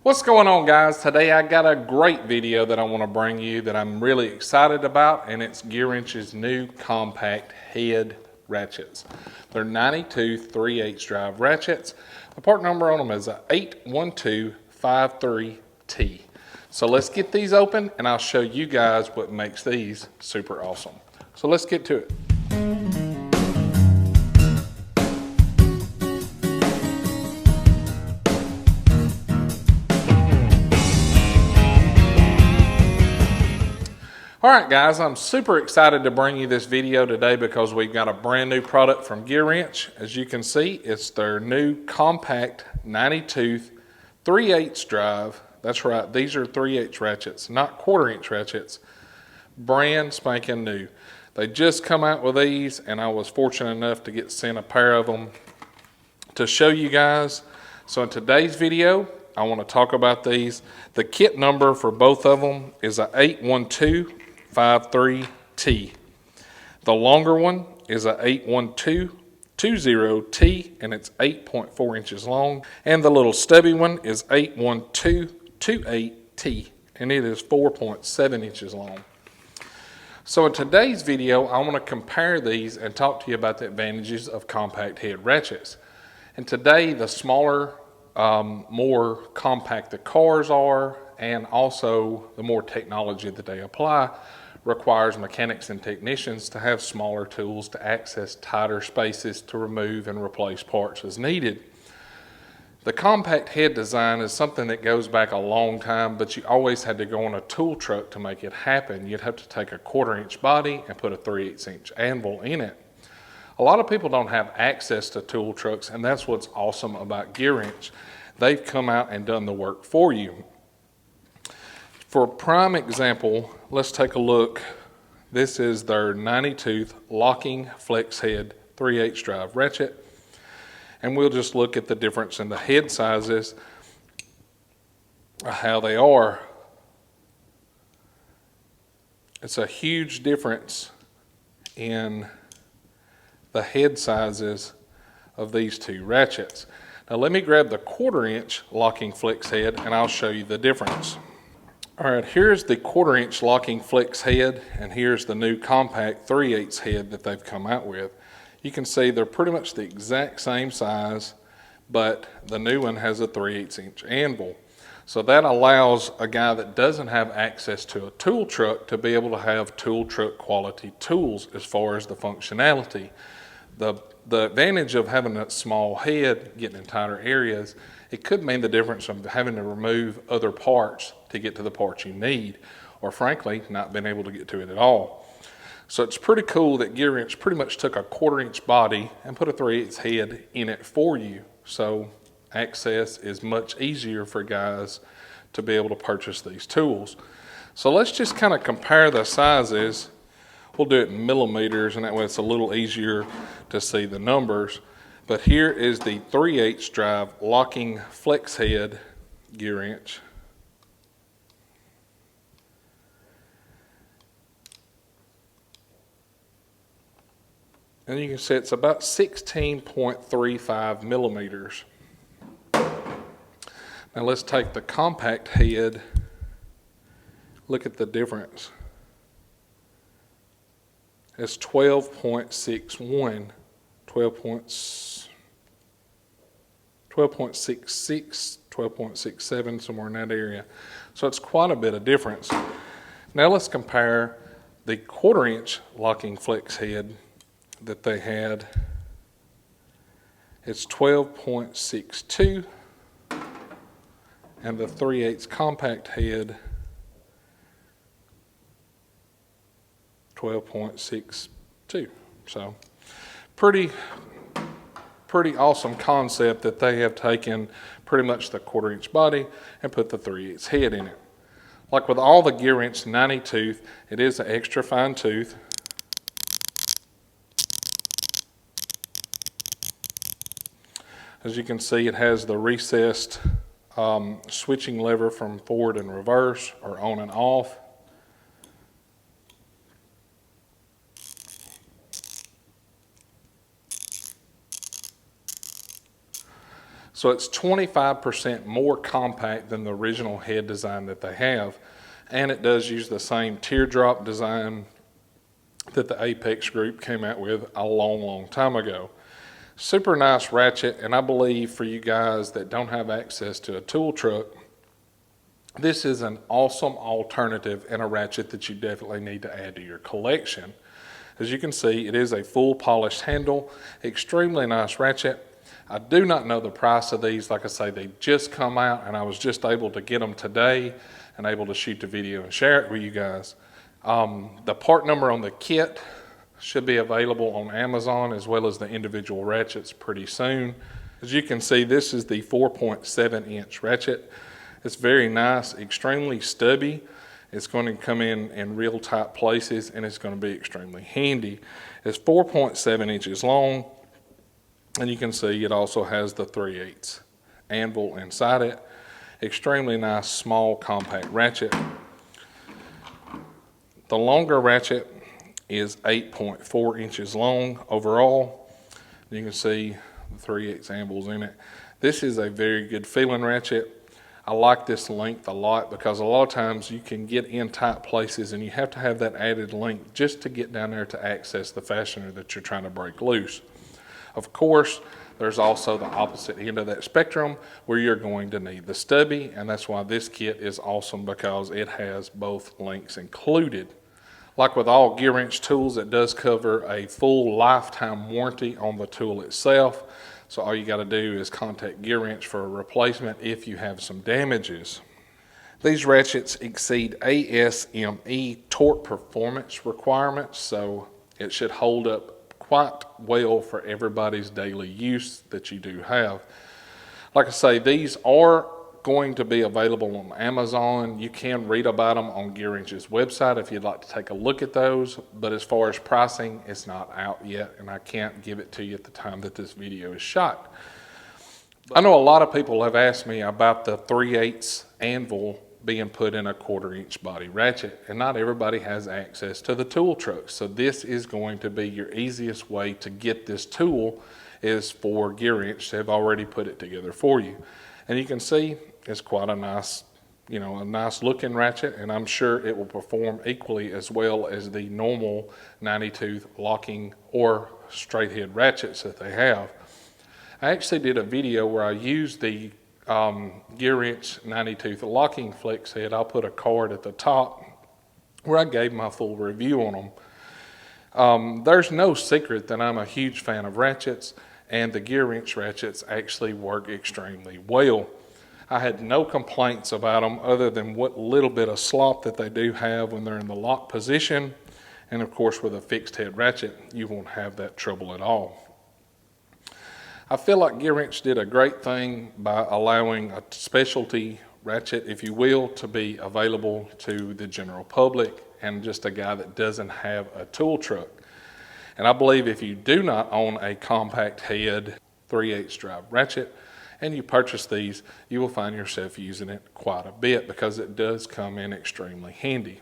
What's going on, guys? Today I got a great video that I want to bring you that I'm really excited about, and it's Gearwrench's new compact head ratchets. They're 90-tooth 3/8 drive ratchets. The part number on them is a 81253T. So let's get these open and I'll show you guys what makes these super awesome. So let's get to it. Alright guys, I'm super excited to bring you this video today because we've got a brand new product from Gearwrench. As you can see, it's their new compact 90-tooth 3/8 drive. That's right, these are 3/8 ratchets, not 1/4-inch ratchets. Brand spanking new. They just come out with these and I was fortunate enough to get sent a pair of them to show you guys. So in today's video, I want to talk about these. The kit number for both of them is a 81253T. The longer one is a 81220T and it's 8.4 inches long. And the little stubby one is 81228T and it is 4.7 inches long. So in today's video, I want to compare these and talk to you about the advantages of compact head ratchets. And today, the smaller, more compact the cars are, and also the more technology that they apply requires mechanics and technicians to have smaller tools to access tighter spaces to remove and replace parts as needed. The compact head design is something that goes back a long time, but you always had to go on a tool truck to make it happen. You'd have to take a 1/4-inch body and put a 3/8-inch anvil in it. A lot of people don't have access to tool trucks, and that's what's awesome about Gearwrench. They've come out and done the work for you. For a prime example, let's take a look. This is their 90-tooth locking flex head 3/8 drive ratchet. And we'll just look at the difference in the head sizes, how they are. It's a huge difference in the head sizes of these two ratchets. Now let me grab the 1/4-inch locking flex head and I'll show you the difference. All right, here's the 1/4-inch locking flex head and here's the new compact 3/8 head that they've come out with. You can see they're pretty much the exact same size, but the new one has a 3/8-inch anvil. So that allows a guy that doesn't have access to a tool truck to be able to have tool truck quality tools as far as the functionality. The advantage of having a small head, getting in tighter areas, it could mean the difference of having to remove other parts to get to the parts you need, or frankly, not being able to get to it at all. So it's pretty cool that Gearwrench pretty much took a 1/4-inch body and put a 3/8 head in it for you. So access is much easier for guys to be able to purchase these tools. So let's just kind of compare the sizes. We'll do it in millimeters and that way it's a little easier to see the numbers. But here is the 3/8 drive locking flex head Gearwrench. And you can see it's about 16.35 millimeters. Now let's take the compact head, look at the difference. It's 12.61, 12.66, 12.67, somewhere in that area. So it's quite a bit of difference. Now let's compare the 1/4-inch locking flex head that they had. It's 12.62 and the 3/8 compact head 12.62. So pretty awesome concept that they have taken pretty much the 1/4-inch body and put the 3/8 head in it. Like with all the Gearwrench 90-tooth, it is an extra fine tooth. As you can see, it has the recessed switching lever from forward and reverse, or on and off. So it's 25% more compact than the original head design that they have. And it does use the same teardrop design that the Apex group came out with a long time ago. Super nice ratchet, and I believe for you guys that don't have access to a tool truck, this is an awesome alternative and a ratchet that you definitely need to add to your collection. As you can see, it is a full polished handle, extremely nice ratchet. I do not know the price of these. Like I say, they just come out and I was just able to get them today and able to shoot the video and share it with you guys. The part number on the kit should be available on Amazon as well as the individual ratchets pretty soon. As you can see, this is the 4.7 inch ratchet. It's very nice, extremely stubby. It's going to come in real tight places, and it's going to be extremely handy. It's 4.7 inches long, and you can see it also has the 3/8 anvil inside it. Extremely nice, small, compact ratchet. The longer ratchet is 8.4 inches long overall. You can see the 3/8 anvils in it. This is a very good feeling ratchet. I like this length a lot because a lot of times you can get in tight places and you have to have that added length just to get down there to access the fastener that you're trying to break loose. Of course, there's also the opposite end of that spectrum where you're going to need the stubby, and that's why this kit is awesome because it has both lengths included. Like with all Gearwrench tools, it does cover a full lifetime warranty on the tool itself. So all you got to do is contact Gearwrench for a replacement if you have some damages. These ratchets exceed ASME torque performance requirements, so it should hold up quite well for everybody's daily use that you do have. Like I say, these are going to be available on Amazon. You can read about them on Gearwrench's website if you'd like to take a look at those, but as far as pricing, it's not out yet, and I can't give it to you at the time that this video is shot. I know a lot of people have asked me about the 3/8 anvil being put in a 1/4 inch body ratchet, and not everybody has access to the tool truck, so this is going to be your easiest way to get this tool is for Gearwrench. They've already put it together for you. And you can see it's quite a nice, a nice looking ratchet, and I'm sure it will perform equally as well as the normal 90-tooth locking or straight head ratchets that they have. I actually did a video where I used the Gearwrench 90-tooth locking flex head. I'll put a card at the top where I gave my full review on them. There's no secret that I'm a huge fan of ratchets, and the Gearwrench ratchets actually work extremely well. I had no complaints about them other than what little bit of slop that they do have when they're in the lock position. And of course, with a fixed head ratchet, you won't have that trouble at all. I feel like Gearwrench did a great thing by allowing a specialty ratchet, if you will, to be available to the general public and just a guy that doesn't have a tool truck. And I believe if you do not own a compact head 3/8 drive ratchet and you purchase these, you will find yourself using it quite a bit because it does come in extremely handy.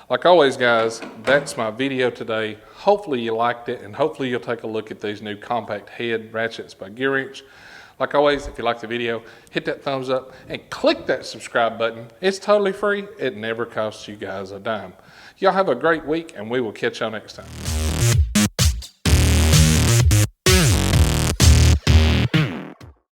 Like always, guys, that's my video today. Hopefully you liked it, and hopefully you'll take a look at these new compact head ratchets by Gearwrench. Like always, if you like the video, hit that thumbs up and click that subscribe button. It's totally free. It never costs you guys a dime. Y'all have a great week, and we will catch y'all next time.